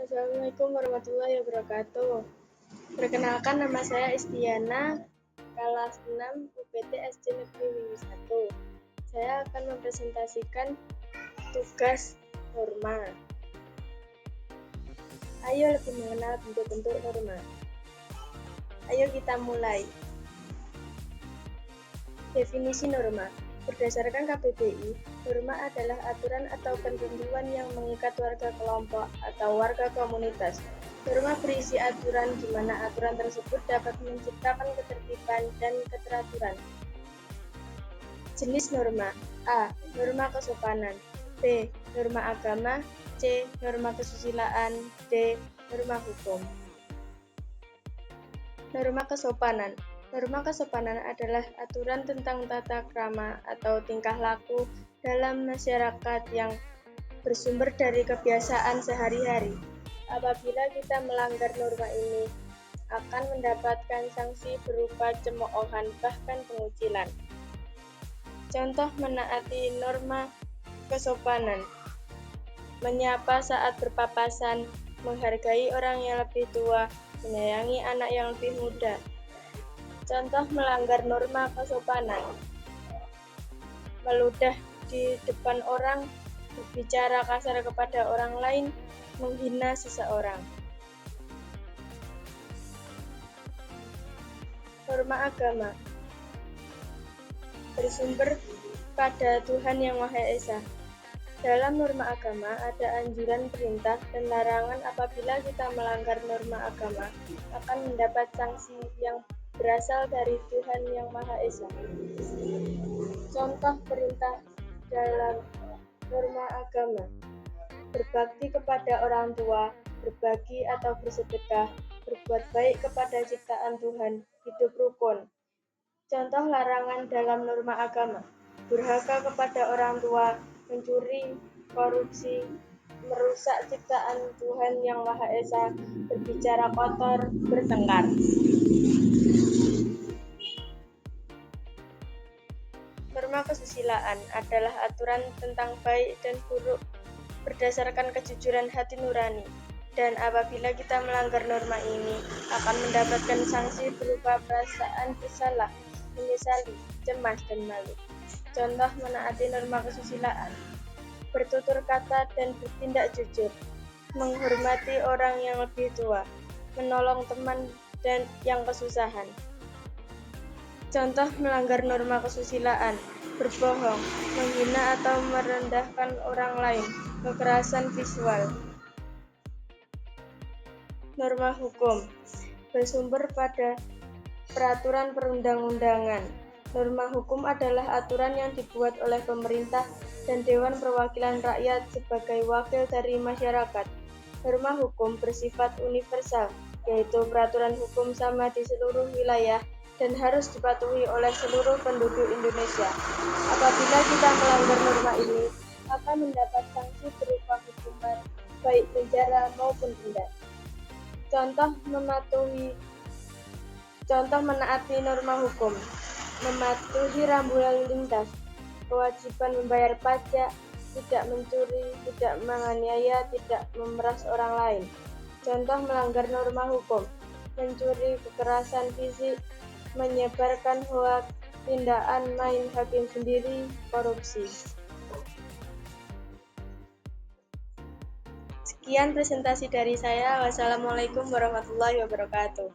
Assalamualaikum warahmatullahi wabarakatuh. Perkenalkan, nama saya Istiana, kelas 6 UPT SD Negeri Wiwi 1. Saya akan mempresentasikan tugas norma. Ayo lebih mengenal bentuk-bentuk norma. Ayo kita mulai. Definisi norma. Berdasarkan KBBI, norma adalah aturan atau ketentuan yang mengikat warga kelompok atau warga komunitas. Norma berisi aturan di mana aturan tersebut dapat menciptakan ketertiban dan keteraturan. Jenis norma: A. Norma kesopanan. B. Norma agama. C. Norma kesusilaan. D. Norma hukum. Norma kesopanan. Norma kesopanan adalah aturan tentang tata krama atau tingkah laku dalam masyarakat yang bersumber dari kebiasaan sehari-hari. Apabila kita melanggar norma ini, akan mendapatkan sanksi berupa cemoohan bahkan pengucilan. Contoh menaati norma kesopanan: menyapa saat berpapasan, menghargai orang yang lebih tua, menyayangi anak yang lebih muda. Contoh melanggar norma kesopanan: meludah di depan orang, berbicara kasar kepada orang lain, menghina seseorang. Norma agama bersumber pada Tuhan Yang Maha Esa. Dalam norma agama ada anjuran, perintah, dan larangan. Apabila kita melanggar norma agama, akan mendapat sanksi yang berasal dari Tuhan Yang Maha Esa. Contoh perintah dalam norma agama: berbakti kepada orang tua, berbagi atau bersedekah, berbuat baik kepada ciptaan Tuhan, hidup rukun. Contoh larangan dalam norma agama: durhaka kepada orang tua, mencuri, korupsi, merusak ciptaan Tuhan Yang Maha Esa, berbicara kotor, bertengkar. Norma kesusilaan adalah aturan tentang baik dan buruk berdasarkan kejujuran hati nurani, dan apabila kita melanggar norma ini, akan mendapatkan sanksi berupa perasaan bersalah, menyesali, cemas, dan malu. Contoh menaati norma kesusilaan: bertutur kata dan bertindak jujur, menghormati orang yang lebih tua, menolong teman dan yang kesusahan. Contoh melanggar norma kesusilaan: berbohong, menghina atau merendahkan orang lain, kekerasan visual. Norma hukum bersumber pada peraturan perundang-undangan. Norma hukum adalah aturan yang dibuat oleh pemerintah dan Dewan Perwakilan Rakyat sebagai wakil dari masyarakat. Norma hukum bersifat universal, yaitu peraturan hukum sama di seluruh wilayah dan harus dipatuhi oleh seluruh penduduk Indonesia. Apabila kita melanggar norma ini, akan mendapat sanksi berupa hukuman, baik penjara maupun denda. Contoh menaati norma hukum: mematuhi rambu lalu lintas, kewajiban membayar pajak, tidak mencuri, tidak menganiaya, tidak memeras orang lain. Contoh melanggar norma hukum: mencuri, kekerasan fisik, menyebarkan hoaks, tindakan main hakim sendiri, korupsi. Sekian presentasi dari saya. Wassalamualaikum warahmatullahi wabarakatuh.